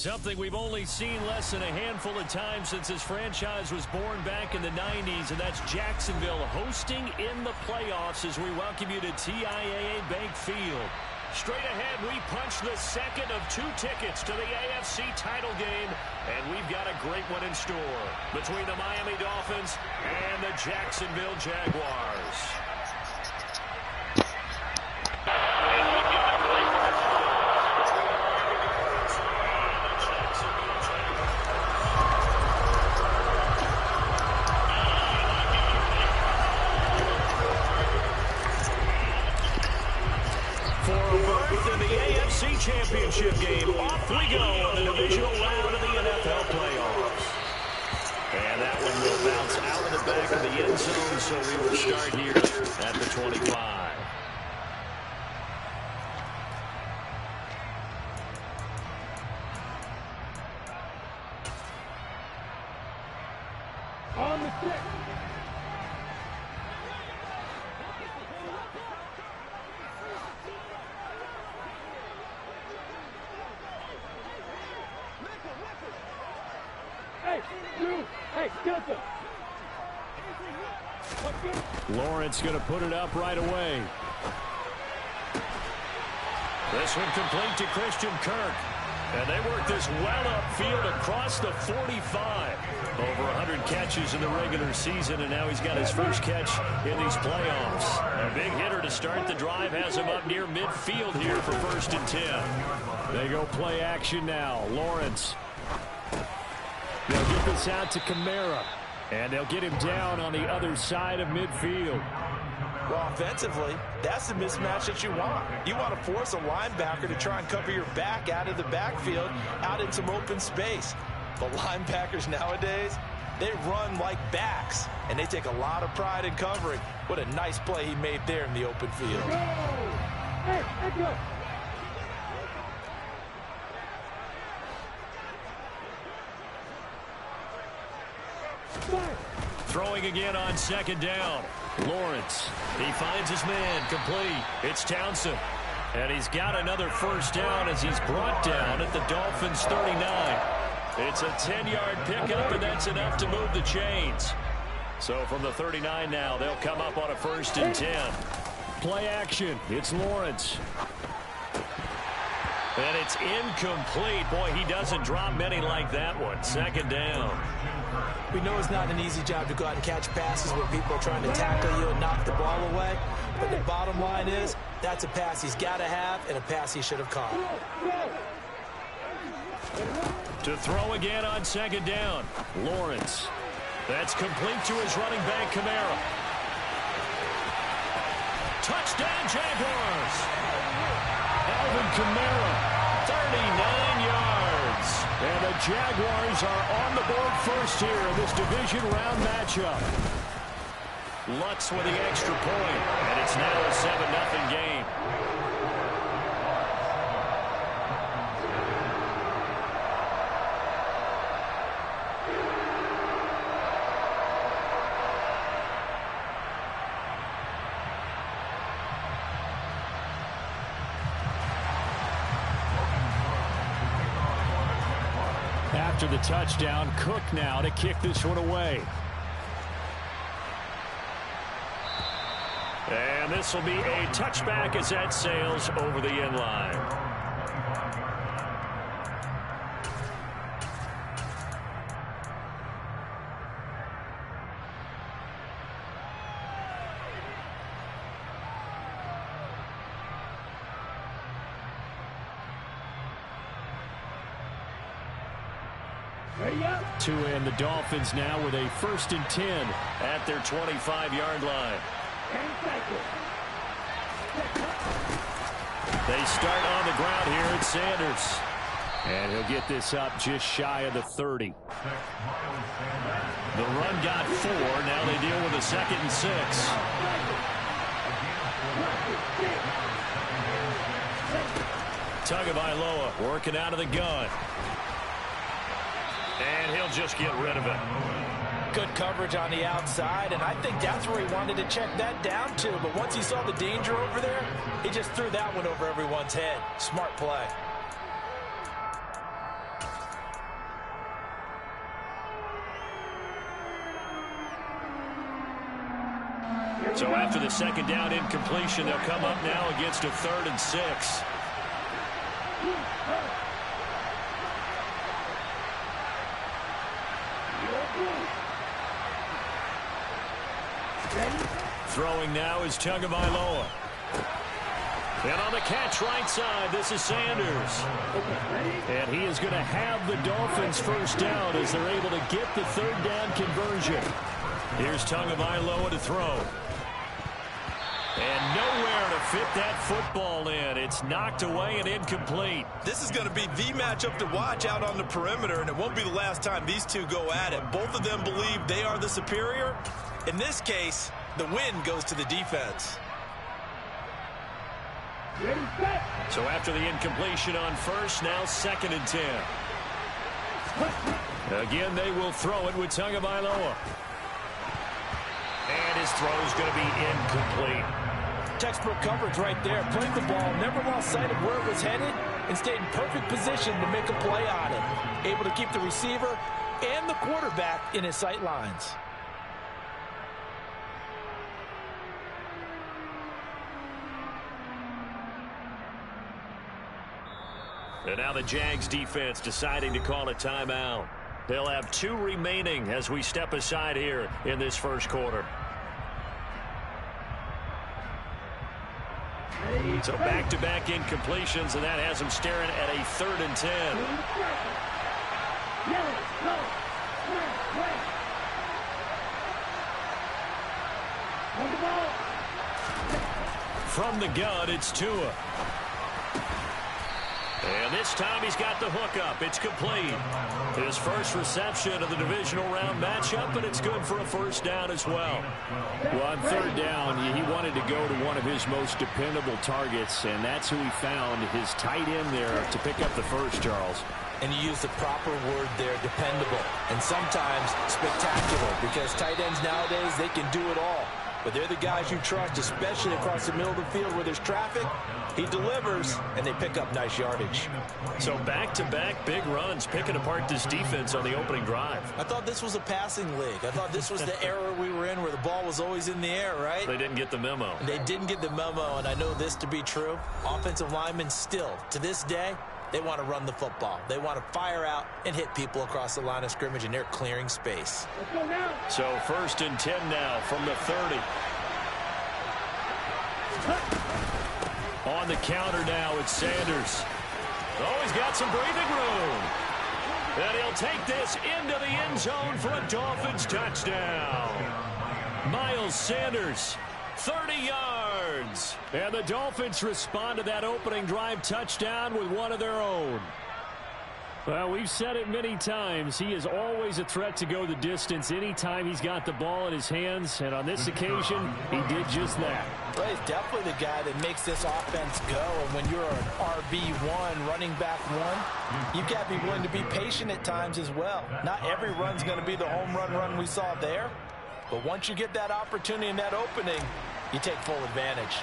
Something we've only seen less than a handful of times since this franchise was born back in the 90s, and that's Jacksonville hosting in the playoffs as we welcome you to TIAA Bank Field. Straight ahead, we punch the second of 2 tickets to the AFC title game, and we've got a great one in store between the Miami Dolphins and the Jacksonville Jaguars. Championship game. Off we go in the divisional round of the NFL playoffs. And that one will bounce out of the back of the end zone, so we will start here at the 25. On the kick. Lawrence going to put it up right away. This one complete to Christian Kirk. And they work this well upfield across the 45. Over 100 catches in the regular season, and now he's got his first catch in these playoffs. A big hitter to start the drive has him up near midfield here for 1st and 10. They go play action now. Lawrence. They'll get this out to Kamara. And they'll get him down on the other side of midfield. Well, offensively, that's the mismatch that you want. You want to force a linebacker to try and cover your back out of the backfield, out in some open space. But linebackers nowadays, they run like backs, and they take a lot of pride in covering. What a nice play he made there in the open field. Hey, go. Throwing again on 2nd down. Lawrence. He finds his man complete. It's Townsend. And he's got another 1st down as he's brought down at the Dolphins 39. It's a 10-yard pickup, and that's enough to move the chains. So from the 39 now, they'll come up on a 1st and 10. Play action. It's Lawrence. And it's incomplete. Boy, he doesn't drop many like that one. 2nd down. We know it's not an easy job to go out and catch passes when people are trying to tackle you and knock the ball away. But the bottom line is, that's a pass he's got to have and a pass he should have caught. To throw again on 2nd down. Lawrence. That's complete to his running back, Kamara. Touchdown, Jaguars. Alvin Kamara, 39 yards. And the Jaguars are on the board first here in this division round matchup. Lutz with the extra point, and it's now a 7-0 game. After the touchdown, Cook now to kick this one away. And this will be a touchback as that sails over the end line. To end the Dolphins now with a 1st and 10 at their 25-yard line. They start on the ground here. It's Sanders. And he'll get this up just shy of the 30. The run got 4. Now they deal with a 2nd and 6. Tagovailoa working out of the gun. And he'll just get rid of it. Good coverage on the outside, and I think that's where he wanted to check that down to. But once he saw the danger over there, he just threw that one over everyone's head. Smart play. after the second down incompletion, they'll come up now against a 3rd and 6. Throwing now is Tagovailoa. And on the catch right side, this is Sanders. And he is going to have the Dolphins first down as they're able to get the 3rd down conversion. Here's Tagovailoa to throw. And nowhere to fit that football in. It's knocked away and incomplete. This is going to be the matchup to watch out on the perimeter, and it won't be the last time these two go at it. Both of them believe they are the superior. In this case, the win goes to the defense. So after the incompletion on first, now 2nd and 10. Again, they will throw it with Tagovailoa. And his throw is going to be incomplete. Textbook coverage right there. Played the ball, never lost sight of where it was headed, and stayed in perfect position to make a play on it. Able to keep the receiver and the quarterback in his sight lines. And now the Jags defense deciding to call a timeout. They'll have 2 remaining as we step aside here in this first quarter. So back-to-back incompletions, and that has them staring at a 3rd and 10. From the gun, it's Tua. And this time he's got the hook up. It's complete. His first reception of the divisional round matchup, and it's good for a first down as well. Well, on 3rd down, he wanted to go to one of his most dependable targets, and that's who he found, his tight end there to pick up the first, Charles. And you use the proper word there, dependable, and sometimes spectacular, because tight ends nowadays, they can do it all. But they're the guys you trust, especially across the middle of the field where there's traffic. He delivers, and they pick up nice yardage. So back-to-back big runs, picking apart this defense on the opening drive. I thought this was a passing league. I thought this was the era we were in where the ball was always in the air, right? They didn't get the memo. They didn't get the memo, and I know this to be true. Offensive linemen still, to this day, they want to run the football. They want to fire out and hit people across the line of scrimmage, and they're clearing space. So 1st and 10 now from the 30. On the counter now, it's Sanders. Oh, he's got some breathing room. And he'll take this into the end zone for a Dolphins touchdown. Miles Sanders, 30 yards. And the Dolphins respond to that opening drive touchdown with one of their own. Well, we've said it many times. He is always a threat to go the distance anytime he's got the ball in his hands. And on this occasion, he did just that. Well, he's definitely the guy that makes this offense go. And when you're an RB1, running back one, you've got to be willing to be patient at times as well. Not every run's going to be the home run we saw there. But once you get that opportunity and that opening, you take full advantage.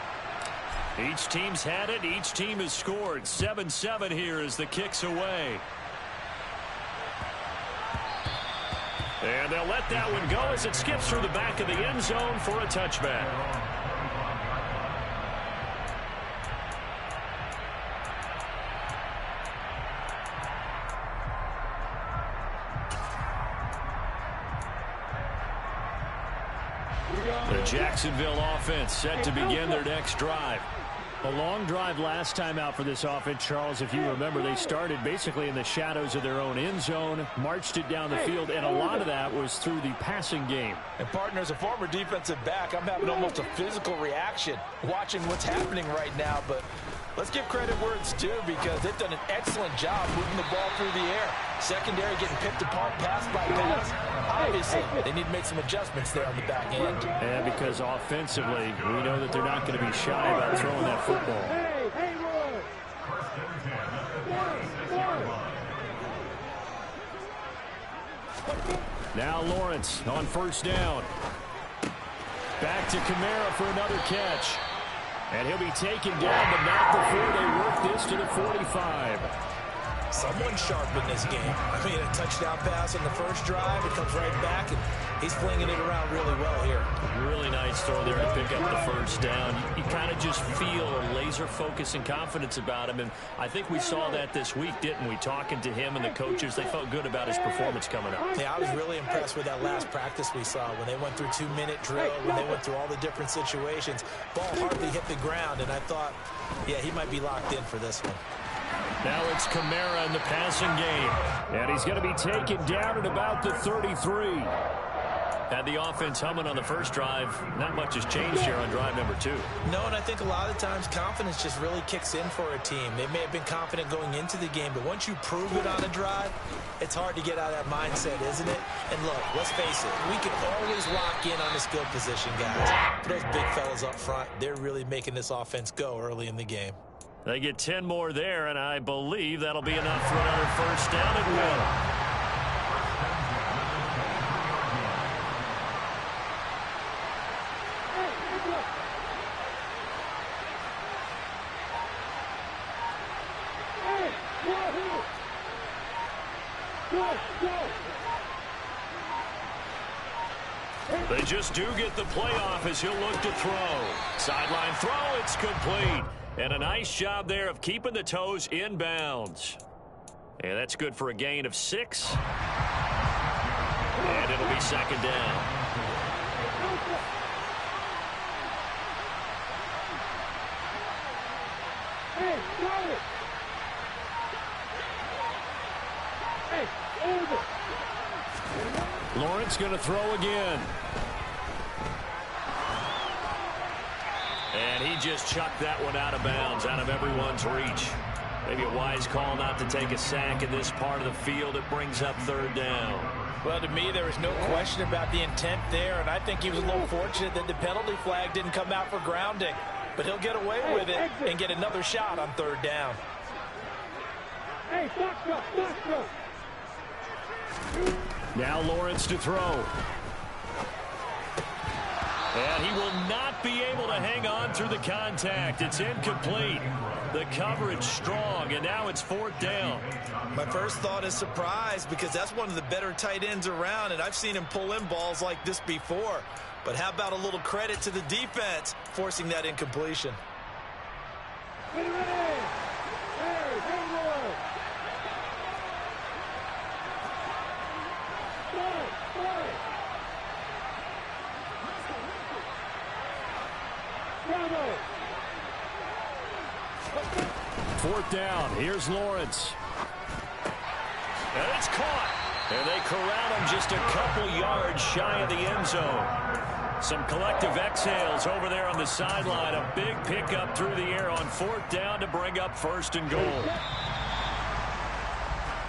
Each team's had it. Each team has scored. 7-7 here as the kick's away. And they'll let that one go as it skips through the back of the end zone for a touchback. The Jacksonville offense set to begin their next drive. A long drive last time out for this offense, Charles. If you remember, they started basically in the shadows of their own end zone, marched it down the field, and a lot of that was through the passing game. And, partner, as a former defensive back, I'm having almost a physical reaction watching what's happening right now. But let's give credit where it's due, because they've done an excellent job moving the ball through the air. Secondary getting picked apart pass by pass. Obviously, they need to make some adjustments there on the back end. And because offensively, we know that they're not going to be shy about throwing that football. Now Lawrence on first down. Back to Kamara for another catch. And he'll be taken down, but not before they work this to the 45. Someone sharp in this game. I mean, a touchdown pass on the first drive. It comes right back, and He's flinging it around really well here. Really nice throw there to pick up the first down. You kind of just feel a laser focus and confidence about him, and I think we saw that this week, didn't we? Talking to him and the coaches, they felt good about his performance coming up. Yeah, I was really impressed with that last practice we saw when they went through 2-minute drill, when they went through all the different situations. Ball hardly hit the ground, and I thought, yeah, he might be locked in for this one. Now it's Kamara in the passing game, and he's going to be taken down at about the 33. Had the offense humming on the first drive. Not much has changed here on drive number 2. No, and I think a lot of times confidence just really kicks in for a team. They may have been confident going into the game, but once you prove it on a drive, it's hard to get out of that mindset, isn't it? And look, let's face it, we can always lock in on the skill position, guys. But those big fellas up front, they're really making this offense go early in the game. They get 10 more there, and I believe that'll be enough for another first down and win. They just do get the playoff as he'll look to throw. Sideline throw, it's complete. And a nice job there of keeping the toes in bounds. And that's good for a gain of 6. And it'll be second down. Lawrence going to throw again. And he just chucked that one out of bounds, out of everyone's reach. Maybe a wise call not to take a sack in this part of the field. It brings up third down. Well, to me, there was no question about the intent there, and I think he was a little fortunate that the penalty flag didn't come out for grounding. But he'll get away with it and get another shot on third down. Hey, stop. Now Lawrence to throw. And he will not be able to hang on through the contact. It's incomplete. The coverage strong, and now it's fourth down. My first thought is surprise, because that's one of the better tight ends around, and I've seen him pull in balls like this before. But how about a little credit to the defense forcing that incompletion? Get ready. Hey, hey, Fourth down. Here's Lawrence. And it's caught. And they corral him just a couple yards shy of the end zone. Some collective exhales over there on the sideline. A big pickup through the air on fourth down to bring up first and goal.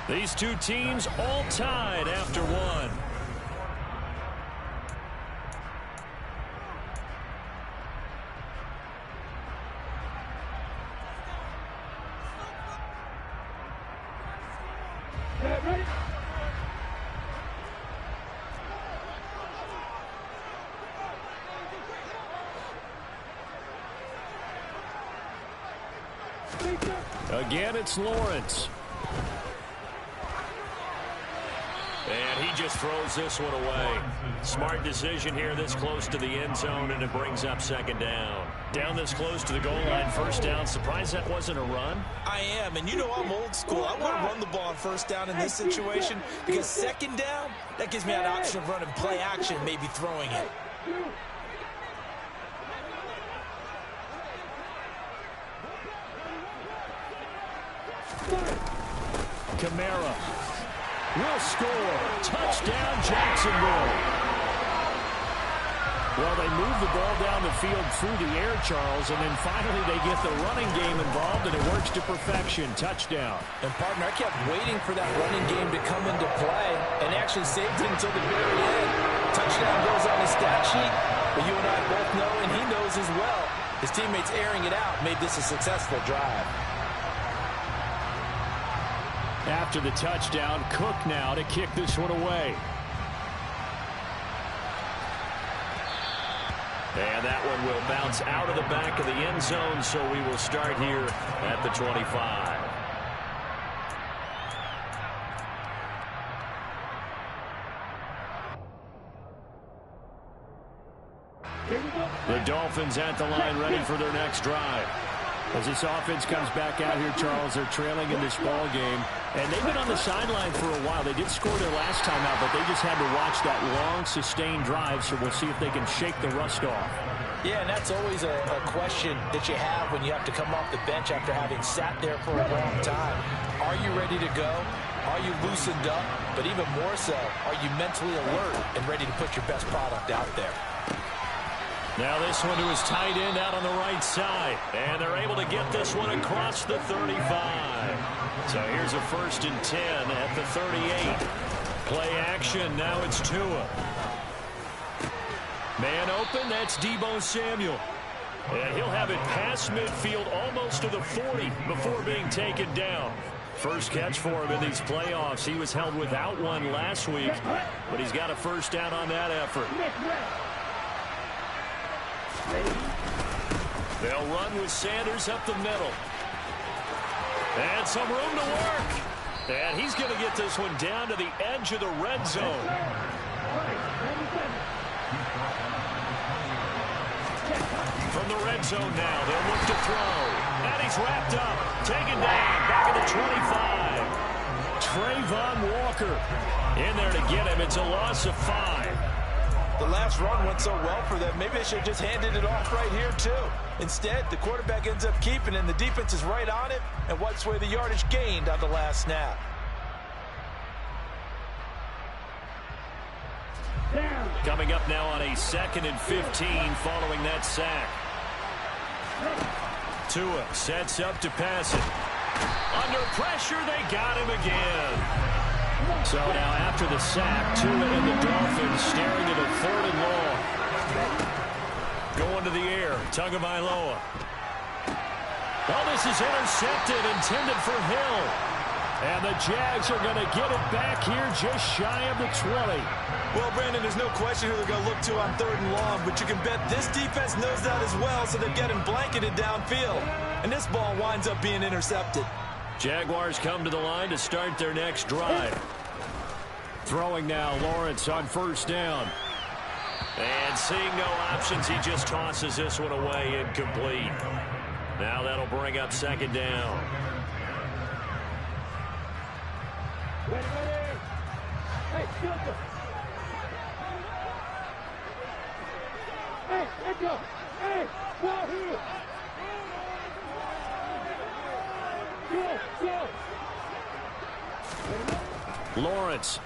These two teams all tied after one. Again, it's Lawrence. And he just throws this one away. Smart decision here this close to the end zone, and it brings up second down. Down this close to the goal line, first down. Surprised that wasn't a run? I am, and you know I'm old school. I want to run the ball on first down in this situation, because second down, that gives me an option of running play action, maybe throwing it. Kamara will score. Touchdown, Jacksonville. Well, they move the ball down the field through the air, Charles, and then finally they get the running game involved, and it works to perfection. Touchdown. And, partner, I kept waiting for that running game to come into play and actually saved it until the very end. Touchdown goes on the stat sheet, but you and I both know, and he knows as well, his teammates airing it out made this a successful drive. After the touchdown, Cook now to kick this one away. And that one will bounce out of the back of the end zone, so we will start here at the 25. Dolphins at the line, ready for their next drive. As this offense comes back out here, Charles, they're trailing in this ball game. And they've been on the sideline for a while. They did score their last time out, but they just had to watch that long, sustained drive, so we'll see if they can shake the rust off. Yeah, and that's always a question that you have when you have to come off the bench after having sat there for a long time. Are you ready to go? Are you loosened up? But even more so, are you mentally alert and ready to put your best product out there? Now this one to his tight end out on the right side. And they're able to get this one across the 35. So here's a 1st and 10 at the 38. Play action. Now it's Tua. Man open. That's Deebo Samuel. And he'll have it past midfield almost to the 40 before being taken down. First catch for him in these playoffs. He was held without one last week, but he's got a first down on that effort. They'll run with Sanders up the middle. And some room to work. And he's going to get this one down to the edge of the red zone. From the red zone now, they'll look to throw. And he's wrapped up. Taken down. Back at the 25. Trayvon Walker in there to get him. It's a loss of 5. The last run went so well for them. Maybe they should have just handed it off right here, too. Instead, the quarterback ends up keeping it, and the defense is right on it and wipes away the yardage gained on the last snap. Coming up now on a 2nd and 15 following that sack. Tua sets up to pass it. Under pressure, they got him again. So now after the sack, Tua and the Dolphins staring at a 3rd and long. Going to the air, Tagovailoa. Oh, this is intercepted, intended for Hill. And the Jags are going to get it back here just shy of the 20. Well, Brandon, there's no question who they're going to look to on 3rd and long, but you can bet this defense knows that as well, so they're getting blanketed downfield. And this ball winds up being intercepted. Jaguars come to the line to start their next drive. Throwing now, Lawrence on 1st down. And seeing no options, he just tosses this one away, incomplete. Now that'll bring up 2nd down. Ready. Hey, Silver. Hey, let's go. Hey, ball here. Go. Lawrence.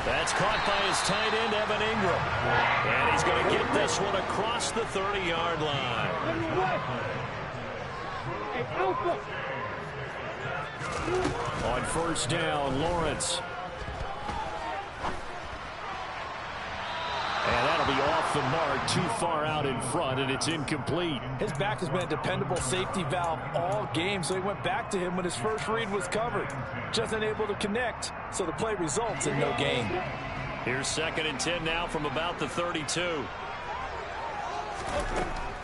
That's caught by his tight end, Evan Ingram. And he's going to get this one across the 30-yard line. Hey, Alpha. On 1st down, Lawrence. And that'll be off the mark, too far out in front, and it's incomplete. His back has been a dependable safety valve all game, so he went back to him when his first read was covered. Just unable to connect, so the play results in no gain. Here's 2nd and 10 now from about the 32.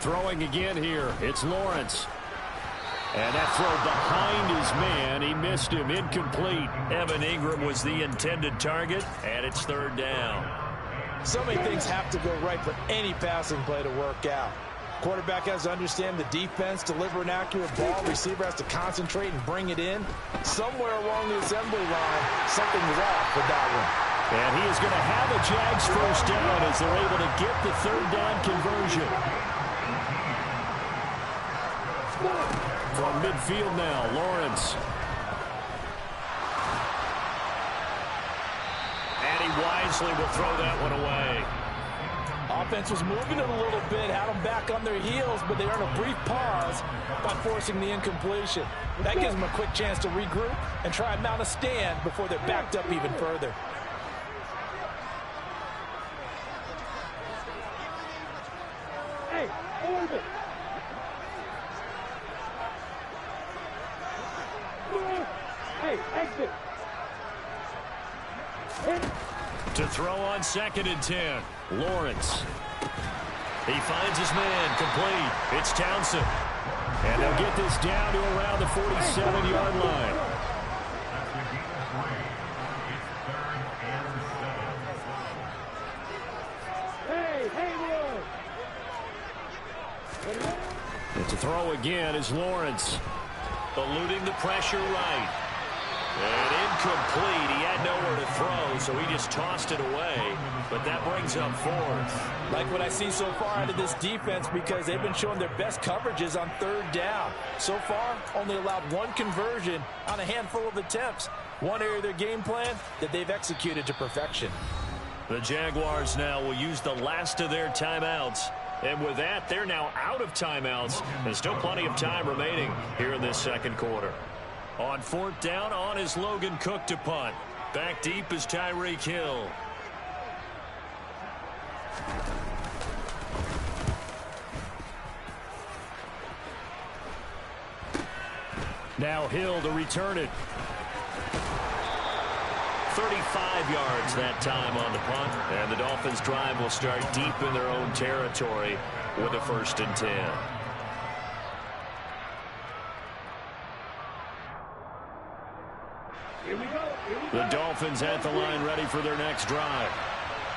Throwing again here, it's Lawrence. And that throw behind his man, he missed him, incomplete. Evan Ingram was the intended target, and it's 3rd down. So many things have to go right for any passing play to work out. Quarterback has to understand the defense, deliver an accurate ball. Receiver has to concentrate and bring it in. Somewhere along the assembly line, something was off with that one. And he is going to have a Jags 1st down as they're able to get the 3rd down conversion. From midfield now, Lawrence. And he wisely will throw that one away. Offense was moving it a little bit, had them back on their heels, but they earned a brief pause by forcing the incompletion. That gives them a quick chance to regroup and try and mount a stand before they're backed up even further. Hey, orbit. Hey, exit. To throw on 2nd and 10, Lawrence. He finds his man, complete. It's Townsend. And they'll get this down to around the 47-yard line. Hey, To throw again is Lawrence. Eluding the pressure right. And incomplete. He had nowhere to throw, so he just tossed it away. But that brings up fourth. Like what I see so far out of this defense, because they've been showing their best coverages on third down. So far, only allowed one conversion on a handful of attempts. One area of their game plan that they've executed to perfection. The Jaguars now will use the last of their timeouts. And with that, they're now out of timeouts. There's still plenty of time remaining here in this second quarter. On fourth down, on is Logan Cook to punt. Back deep is Tyreek Hill. Now Hill to return it. 35 yards that time on the punt. And the Dolphins' drive will start deep in their own territory with a 1st and 10. The Dolphins at the line ready for their next drive.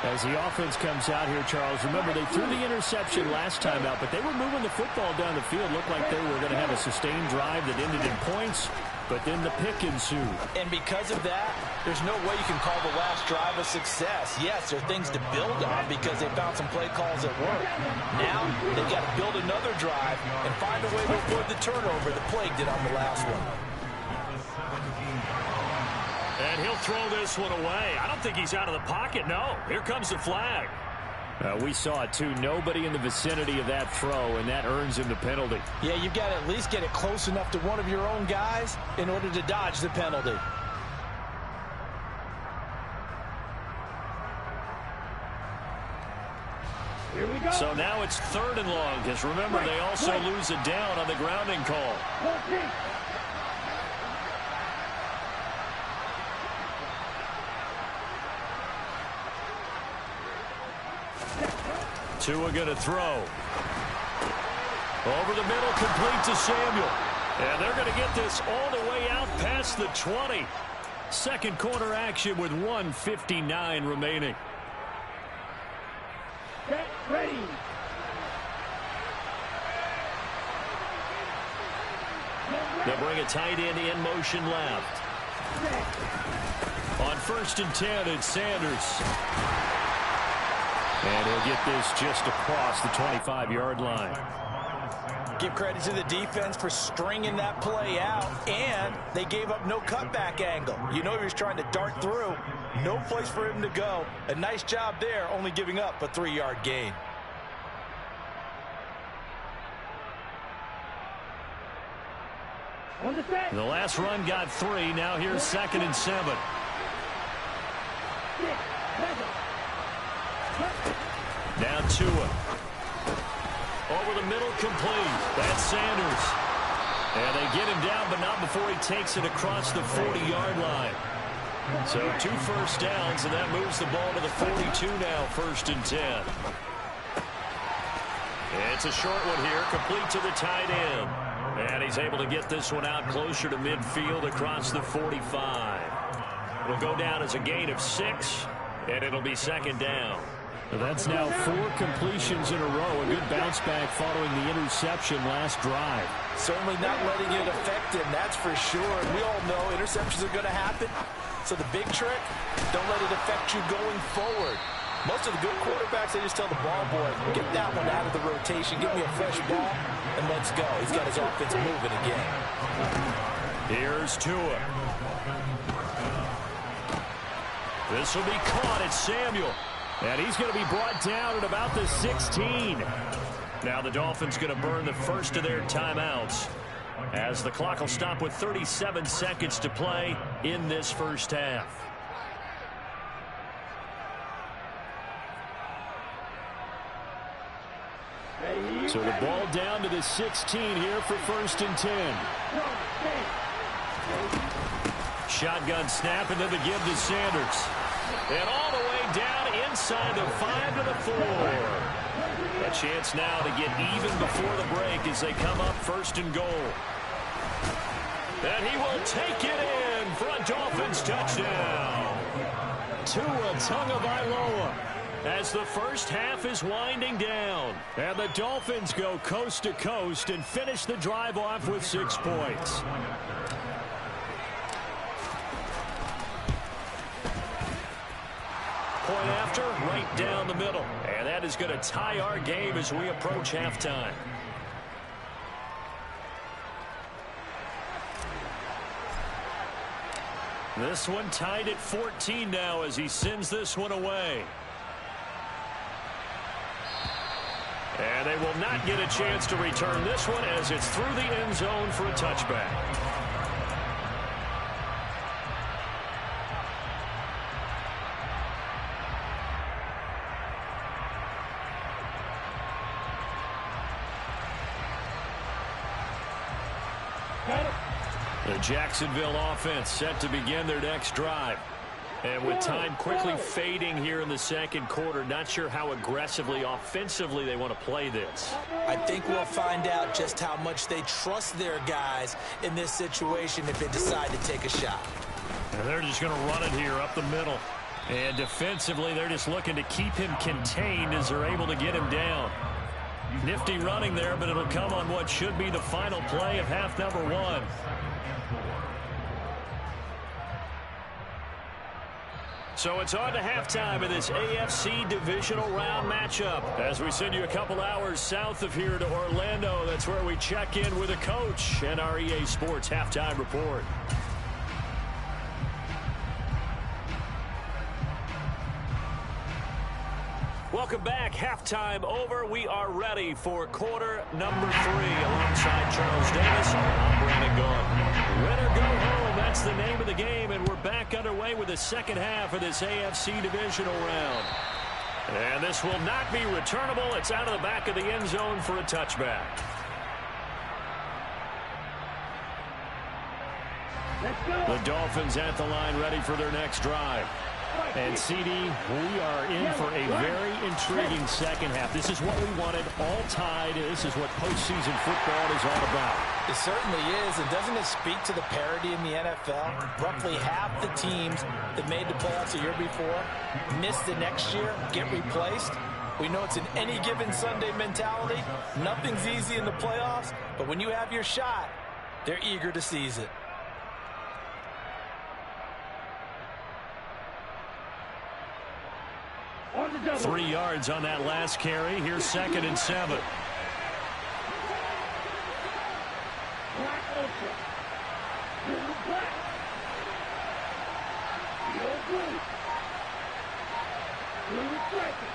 As the offense comes out here, Charles, remember they threw the interception last time out, but they were moving the football down the field. Looked like they were going to have a sustained drive that ended in points, but then the pick ensued. And because of that, there's no way you can call the last drive a success. Yes, there are things to build on because they found some play calls that work. Now, they've got to build another drive and find a way to avoid the turnover that plagued it on the last one. And he'll throw this one away. I don't think he's out of the pocket. No, here comes the flag. We saw it, too. Nobody in the vicinity of that throw, and that earns him the penalty. Yeah, you've got to at least get it close enough to one of your own guys in order to dodge the penalty. Here we go. So now it's 3rd and long, because remember, they also lose a down on the grounding call. 14. Tua going to throw. Over the middle, complete to Samuel. And they're going to get this all the way out past the 20. Second quarter action with 1:59 remaining. Get ready. They'll bring a tight end in motion left. On 1st and 10, it's Sanders. And he'll get this just across the 25-yard line. Give credit to the defense for stringing that play out, and they gave up no cutback angle. You know he was trying to dart through. No place for him to go. A nice job there, only giving up a 3-yard gain. On the set. The last run got 3. Now here's 2nd and 7. 6, 7. Now Tua. Over the middle, complete. That's Sanders. And they get him down, but not before he takes it across the 40-yard line. So 2 first downs, and that moves the ball to the 42 now, 1st and 10. It's a short one here, complete to the tight end. And he's able to get this one out closer to midfield across the 45. It'll go down as a gain of 6, and it'll be 2nd down. That's now 4 completions in a row. A good bounce back following the interception last drive. Certainly not letting it affect him, that's for sure. We all know interceptions are going to happen. So the big trick, don't let it affect you going forward. Most of the good quarterbacks, they just tell the ball boy, get that one out of the rotation, give me a fresh ball, and let's go. He's got his offense moving again. Here's Tua. This will be caught at Samuel. And he's going to be brought down at about the 16. Now the Dolphins going to burn the first of their timeouts, as the clock will stop with 37 seconds to play in this first half. So the ball down to the 16 here for 1st and 10. Shotgun snap, and then the give to Sanders. And all the way down inside the 5 to the 4. A chance now to get even before the break as they come up 1st and goal. And he will take it in for a Dolphins touchdown. Tua Tagovailoa. as the first half is winding down. And the Dolphins go coast to coast and finish the drive off with 6 points. Point after, right down the middle. And that is going to tie our game as we approach halftime. This one tied at 14 now as he sends this one away. And they will not get a chance to return this one as it's through the end zone for a touchback. The Jacksonville offense set to begin their next drive. And with time quickly fading here in the second quarter, not sure how aggressively, offensively they want to play this. I think we'll find out just how much they trust their guys in this situation if they decide to take a shot. And they're just going to run it here up the middle. And defensively, they're just looking to keep him contained as they're able to get him down. Nifty running there, but it'll come on what should be the final play of half number 1. So it's on to halftime of this AFC divisional round matchup. As we send you a couple hours south of here to Orlando, that's where we check in with a coach and our EA Sports halftime report. Welcome back. Halftime over. We are ready for quarter number 3. Alongside Charles Davis, I'm Brandon Gault. Win or go home, that's the name of the game, and we're back underway with the second half of this AFC divisional round. And this will not be returnable. It's out of the back of the end zone for a touchback. The Dolphins at the line ready for their next drive. And, CD, we are in for a very intriguing second half. This is what we wanted, all tied. This is what postseason football is all about. It certainly is, and doesn't it speak to the parity in the NFL? Roughly half the teams that made the playoffs a year before miss the next year, get replaced. We know it's an any given Sunday mentality. Nothing's easy in the playoffs, but when you have your shot, they're eager to seize it. On the double. 3 yards on that last carry. Here's 2nd and 7. Black ultra. Blue black. Blue blue. Blue striker.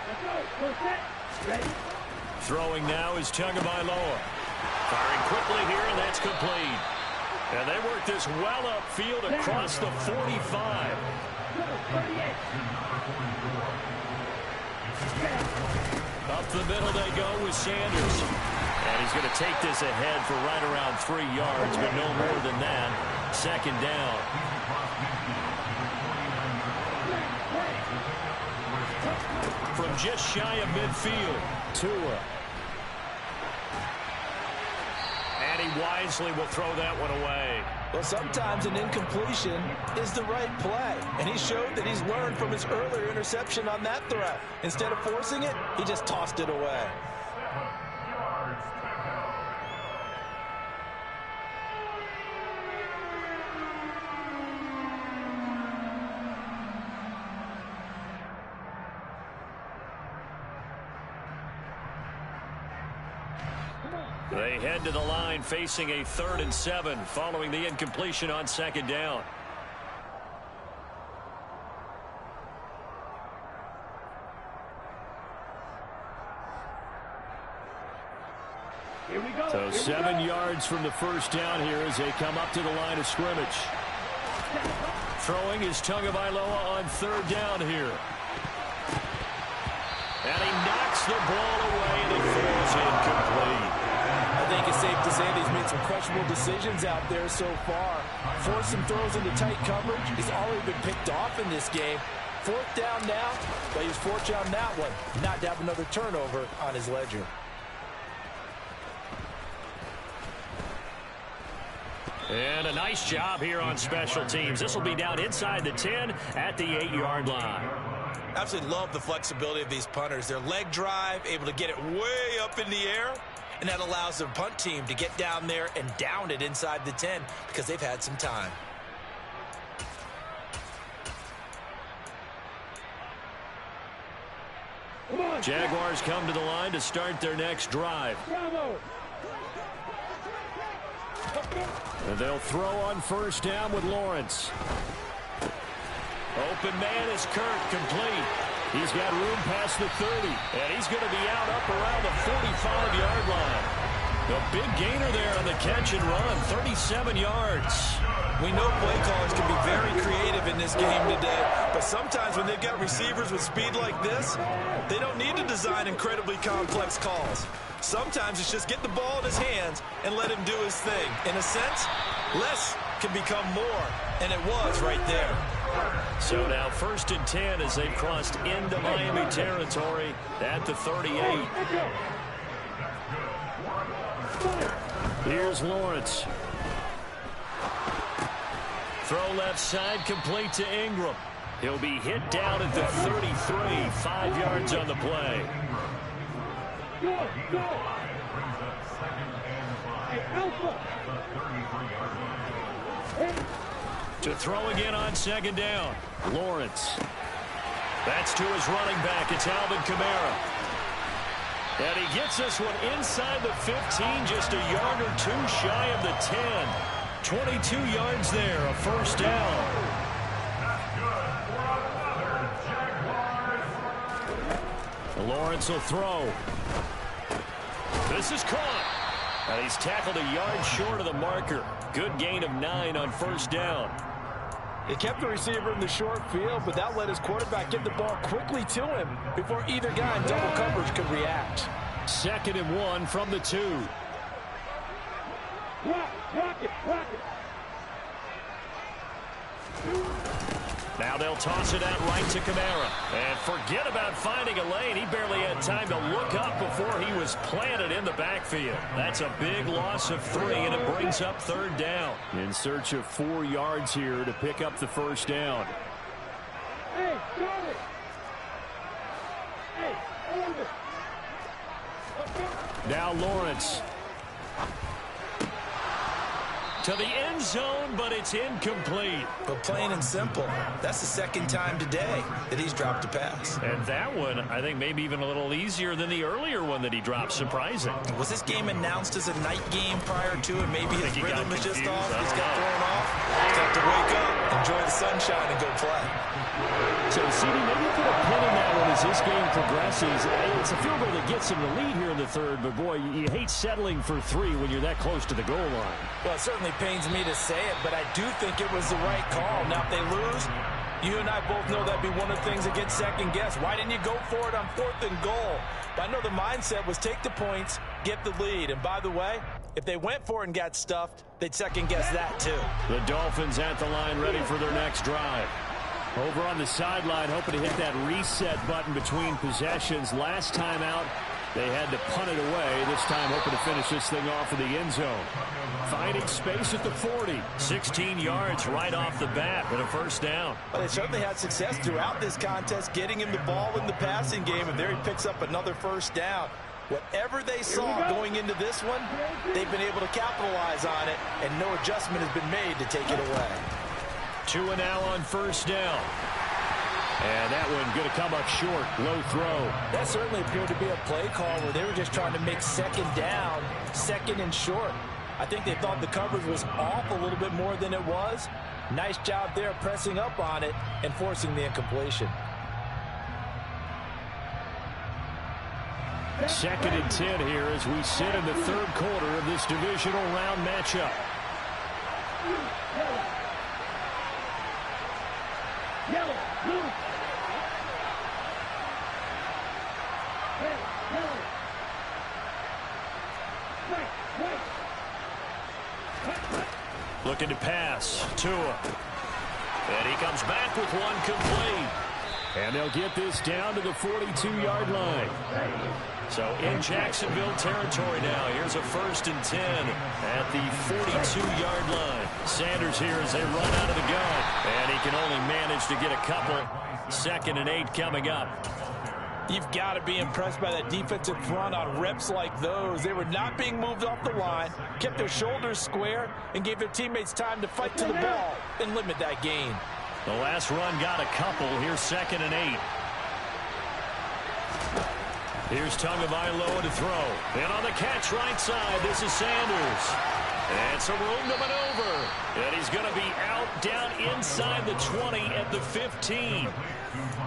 Let's go. Go set. Ready. Throwing now is Tagovailoa. Firing quickly here, and that's complete. And they work this well upfield across the 45. Number 38. Up the middle they go with Sanders. And he's going to take this ahead for right around 3 yards, but no more than that. 2nd down. From just shy of midfield, Tua. And he wisely will throw that one away. Well, sometimes an incompletion is the right play, and he showed that he's learned from his earlier interception on that throw. Instead of forcing it, he just tossed it away. They head to the line facing a 3rd and 7 following the incompletion on 2nd down. Here we go. So 7 yards from the first down here as they come up to the line of scrimmage. Throwing is Tagovailoa on 3rd down here. And he knocks the ball away and it falls incomplete. I think it's safe to say that he's made some questionable decisions out there so far. Forced some throws into tight coverage. He's already been picked off in this game. 4th down now, but he was fortunate on that one not to have another turnover on his ledger. And a nice job here on special teams. This will be down inside the 10 at the 8-yard line. Absolutely love the flexibility of these punters. Their leg drive, able to get it way up in the air, and that allows their punt team to get down there and down it inside the 10 because they've had some time. Jaguars come to the line to start their next drive. And they'll throw on first down with Lawrence. Open man is Kirk, complete. He's got room past the 30, and he's going to be out up around the 45-yard line. The big gainer there on the catch and run, 37 yards. We know play callers can be very creative in this game today, but sometimes when they've got receivers with speed like this, they don't need to design incredibly complex calls. Sometimes it's just get the ball in his hands and let him do his thing. In a sense, less can become more, and it was right there. So now 1st and 10 as they've crossed into Miami territory at the 38. Here's Lawrence. Throw left side, complete to Ingram. He'll be hit down at the 33, 5 yards on the play. To throw again on 2nd down. Lawrence. That's to his running back. It's Alvin Kamara. And he gets this one inside the 15, just a yard or two shy of the 10. 22 yards there, a 1st down. Lawrence will throw. This is caught. And he's tackled a yard short of the marker. Good gain of 9 on 1st down. They kept the receiver in the short field, but that let his quarterback get the ball quickly to him before either guy in double coverage could react. 2nd and 1 from the 2. Rock it. Now they'll toss it out right to Kamara. And forget about finding a lane. He barely had time to look up before he was planted in the backfield. That's a big loss of 3, and it brings up 3rd down. In search of 4 yards here to pick up the 1st down. Hey, Charlie! Hey, hold it! Now Lawrence. To the end zone, but it's incomplete. But plain and simple, that's the 2nd time today that he's dropped a pass. And that one, I think, maybe even a little easier than the earlier one that he dropped. Surprising. Was this game announced as a night game prior to it? Maybe his rhythm is just off. He's got thrown off. He's got to wake up, enjoy the sunshine, and go play. So, CD, maybe put a pin in that one as this game progresses. It's a field goal that gets him the lead here in the 3rd, but boy, you hate settling for 3 when you're that close to the goal line. Well, it certainly pains me to say it, but I do think it was the right call. Now, if they lose, you and I both know that'd be one of the things that gets second-guessed. Why didn't you go for it on 4th and goal? But I know the mindset was take the points, get the lead. And by the way, if they went for it and got stuffed, they'd second-guess that too. The Dolphins at the line ready for their next drive. Over on the sideline, hoping to hit that reset button between possessions. Last time out, they had to punt it away. This time, hoping to finish this thing off in the end zone. Finding space at the 40. 16 yards right off the bat with a 1st down. But they certainly had success throughout this contest, getting him the ball in the passing game, and there he picks up another 1st down. Whatever they saw going into this one, they've been able to capitalize on it, and no adjustment has been made to take it away. 2 and now on 1st down. And that one going to come up short. Low throw. That certainly appeared to be a play call where they were just trying to make 2nd down, 2nd and short. I think they thought the coverage was off a little bit more than it was. Nice job there pressing up on it and forcing the incompletion. 2nd and 10 here as we sit in the 3rd quarter of this divisional round matchup. Yellow, blue. Looking to pass. Tua. And he comes back with one complete. And they'll get this down to the 42-yard line. So in Jacksonville territory now. Here's a 1st and 10 at the 42-yard line. Sanders here as they run out of the gun. And he can only manage to get a couple. 2nd and 8 coming up. You've got to be impressed by that defensive front on reps like those. They were not being moved off the line, kept their shoulders square, and gave their teammates time to fight to the ball and limit that gain. The last run got a couple. Here's 2nd and 8. Here's Tagovailoa to throw. And on the catch right side, this is Sanders. And some room to maneuver. And he's going to be out down inside the 20 at the 15.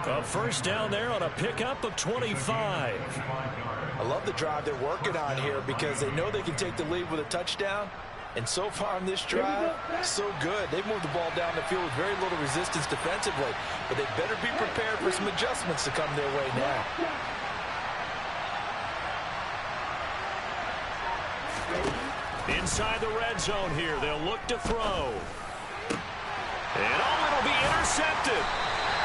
A 1st down there on a pickup of 25. I love the drive they're working on here because they know they can take the lead with a touchdown. And so far on this drive, so good. They've moved the ball down the field with very little resistance defensively. But they better be prepared for some adjustments to come their way now. Inside the red zone here, they'll look to throw. And it'll be intercepted.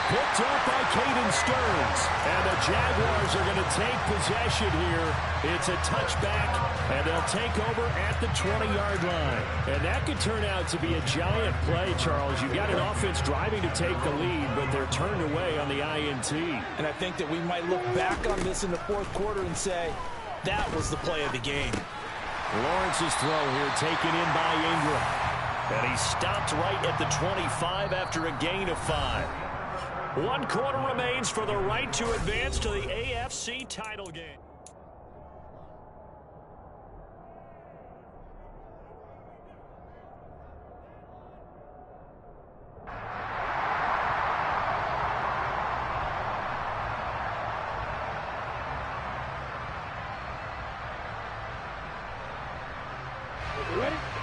Picked up by Caden Stearns. And the Jaguars are going to take possession here. It's a touchback, and they'll take over at the 20-yard line. And that could turn out to be a giant play, Charles. You've got an offense driving to take the lead, but they're turned away on the INT. And I think that we might look back on this in the 4th quarter and say, that was the play of the game. Lawrence's throw here taken in by Ingram. And he stopped right at the 25 after a gain of 5. 1 quarter remains for the right to advance to the AFC title game.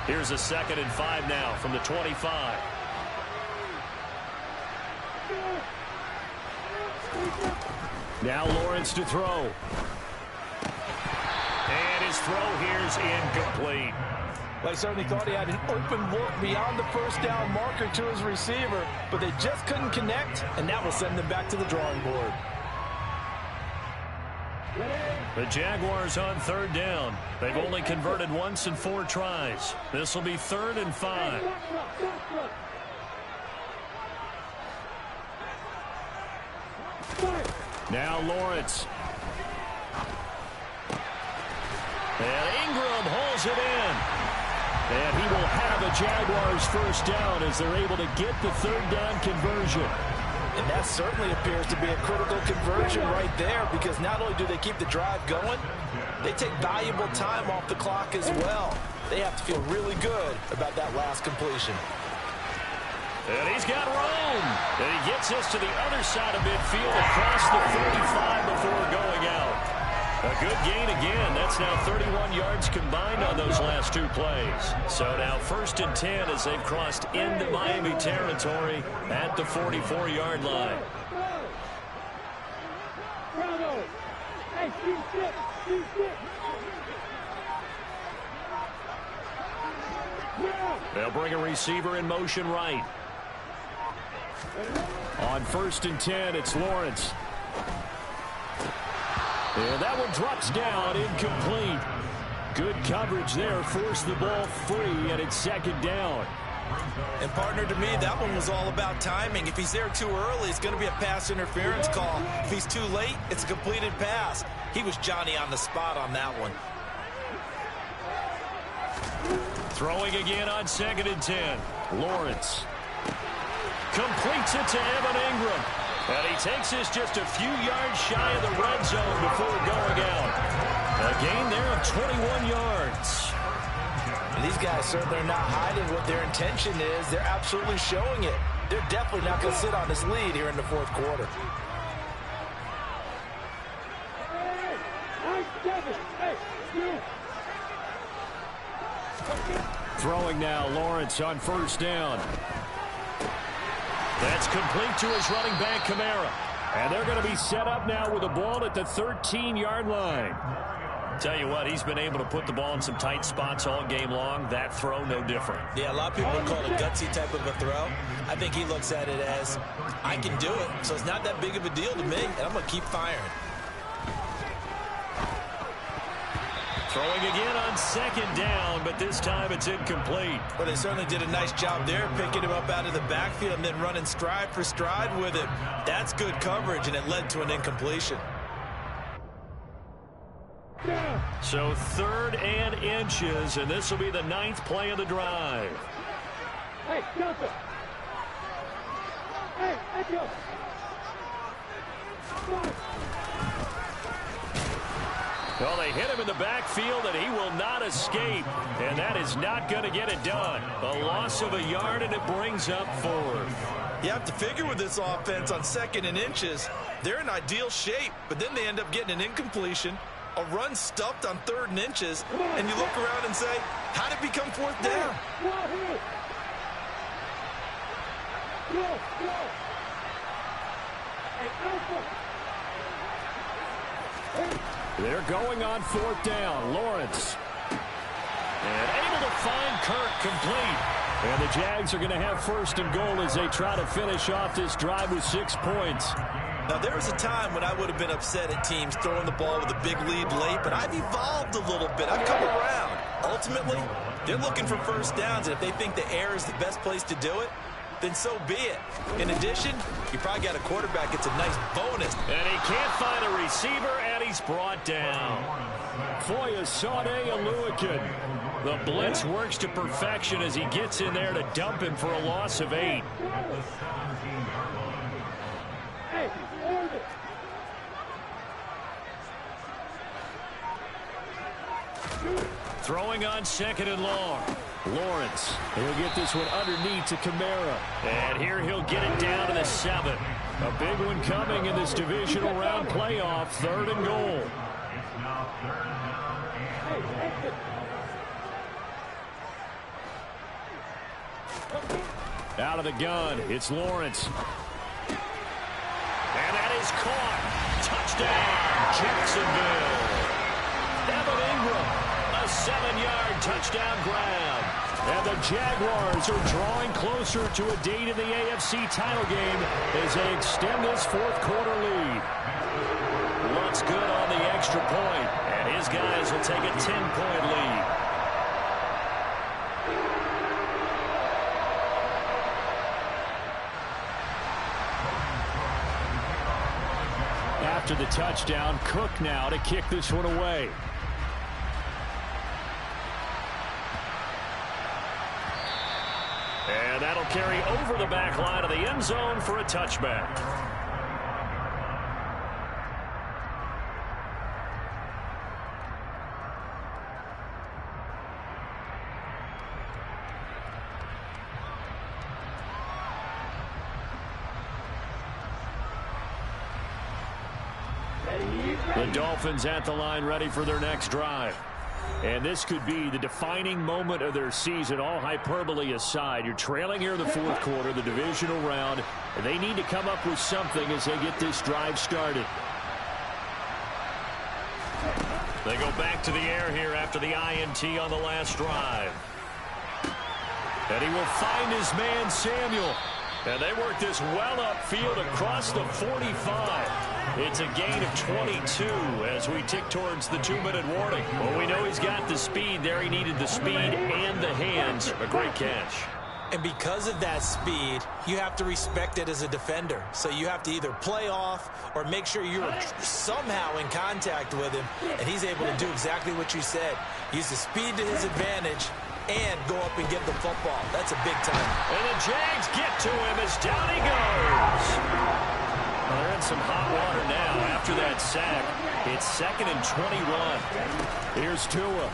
Here's a 2nd and 5 now from the 25. Now Lawrence to throw. And his throw here's incomplete. Well, I certainly thought he had an open look beyond the 1st down marker to his receiver, but they just couldn't connect, and that will send them back to the drawing board. The Jaguars on 3rd down. They've only converted once in 4 tries. This will be 3rd and 5. Now Lawrence. And Ingram holds it in. And he will have a Jaguars 1st down as they're able to get the 3rd down conversion. And that certainly appears to be a critical conversion right there, because not only do they keep the drive going, they take valuable time off the clock as well. They have to feel really good about that last completion. And he's got room. And he gets us to the other side of midfield across the 35 before going out. A good gain again. That's now 31 yards combined on those last 2 plays. So now 1st and 10 as they've crossed into Miami territory at the 44-yard line. They'll bring a receiver in motion right. On 1st and 10, it's Lawrence. And that one drops down, incomplete. Good coverage there, forced the ball free, and it's 2nd down. And partner, to me, that one was all about timing. If he's there too early, it's going to be a pass interference call. If he's too late, it's a completed pass. He was Johnny on the spot on that one. Throwing again on 2nd and 10. Lawrence completes it to Evan Ingram. And he takes this just a few yards shy of the red zone before going out. A gain there of 21 yards. And these guys certainly are not hiding what their intention is. They're absolutely showing it. They're definitely not going to sit on this lead here in the 4th quarter. Throwing now, Lawrence on 1st down. That's complete to his running back, Kamara. And they're going to be set up now with the ball at the 13-yard line. Tell you what, he's been able to put the ball in some tight spots all game long. That throw, no different. Yeah, a lot of people would call it a gutsy type of a throw. I think he looks at it as, I can do it, so it's not that big of a deal to me, and I'm going to keep firing. Throwing again on second down, but this time it's incomplete. Well, they certainly did a nice job there, picking him up out of the backfield and then running stride for stride with him. That's good coverage, and it led to an incompletion. So 3rd and inches, and this will be the 9th play of the drive. Hey, Johnson. Hey, Echo. Well, they hit him in the backfield, and he will not escape. And that is not going to get it done. A loss of a yard, and it brings up 4th. You have to figure with this offense on 2nd and inches, they're in ideal shape, but then they end up getting an incompletion, a run stuffed on 3rd and inches, and you look around and say, how did it become 4th down? They're going on 4th down. Lawrence. And able to find Kirk complete. And the Jags are going to have 1st and goal as they try to finish off this drive with 6 points. Now, there was a time when I would have been upset at teams throwing the ball with a big lead late, but I've evolved a little bit. I've come around. Ultimately, they're looking for 1st downs, and if they think the air is the best place to do it, then so be it. In addition, you probably got a quarterback. It's a nice bonus. And he can't find a receiver, and he's brought down. Foyesade Aluakin. The blitz works to perfection as he gets in there to dump him for a loss of 8. Throwing on 2nd and long. Lawrence. He'll get this one underneath to Kamara. And here he'll get it down to the 7. A big one coming in this divisional round playoff. 3rd and goal. Out of the gun, it's Lawrence. And that is caught. Touchdown, Jacksonville. Evan Ingram, a 7-yard touchdown grab. And the Jaguars are drawing closer to a date in the AFC title game as they extend this 4th quarter lead. Looks good on the extra point, and his guys will take a 10-point lead. After the touchdown, Cook now to kick this one away. And that'll carry over the back line of the end zone for a touchback. The Dolphins at the line ready for their next drive. And this could be the defining moment of their season, all hyperbole aside. You're trailing here in the 4th quarter, the divisional round, and they need to come up with something as they get this drive started. They go back to the air here after the INT on the last drive. And he will find his man, Samuel. And they work this well upfield across the 45. It's a gain of 22 as we tick towards the 2-minute warning. Well, we know he's got the speed there. He needed the speed and the hands. A great catch. And because of that speed, you have to respect it as a defender. So you have to either play off or make sure you're somehow in contact with him. And he's able to do exactly what you said. Use the speed to his advantage and go up and get the football. That's a big time. And the Jags get to him as down he goes. Well, they're in some hot water now after that sack. It's 2nd and 21. Here's Tua.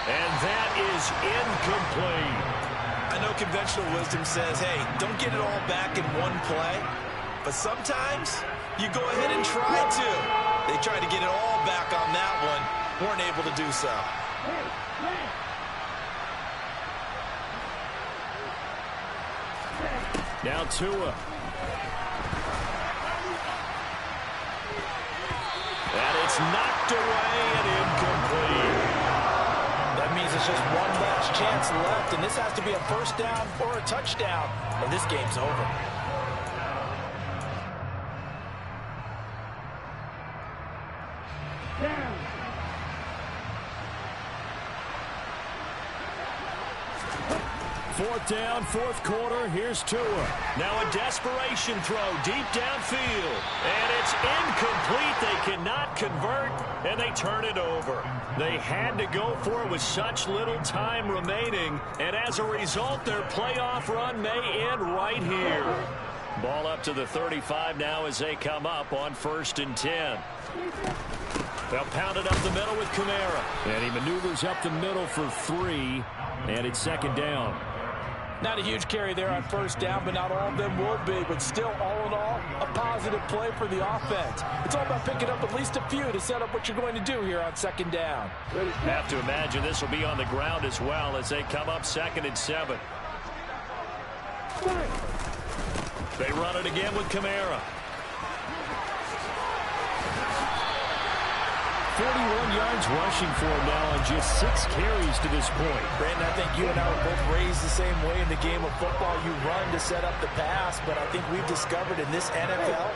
And that is incomplete. I know conventional wisdom says, hey, don't get it all back in one play. But sometimes you go ahead and try to. They tried to get it all back on that one. Weren't able to do so. Now Tua. And it's knocked away and incomplete. That means it's just one last chance left, and this has to be a 1st down or a touchdown, or this game's over. 4th down, 4th quarter. Here's Tua. Now a desperation throw deep downfield. And it's incomplete. They cannot convert, and they turn it over. They had to go for it with such little time remaining. And as a result, their playoff run may end right here. Ball up to the 35 now as they come up on 1st and 10. They'll pound it up the middle with Kamara. And he maneuvers up the middle for 3. And it's 2nd down. Not a huge carry there on 1st down, but not all of them will be. But still, all in all, a positive play for the offense. It's all about picking up at least a few to set up what you're going to do here on 2nd down. Have to imagine this will be on the ground as well as they come up 2nd and 7. They run it again with Kamara. 41 yards rushing for him now on just 6 carries to this point. Brandon, I think you and I were both raised the same way in the game of football. You run to set up the pass, but I think we've discovered in this NFL,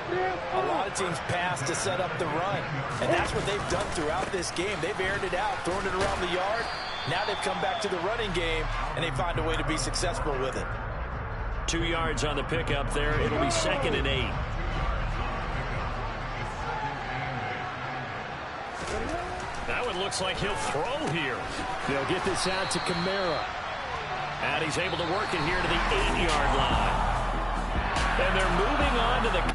a lot of teams pass to set up the run. And that's what they've done throughout this game. They've aired it out, thrown it around the yard. Now they've come back to the running game, and they find a way to be successful with it. 2 yards on the pickup there. It'll be 2nd and 8. That one looks like he'll throw here. They'll get this out to Kamara. And he's able to work it here to the 8-yard line. And they're moving on to the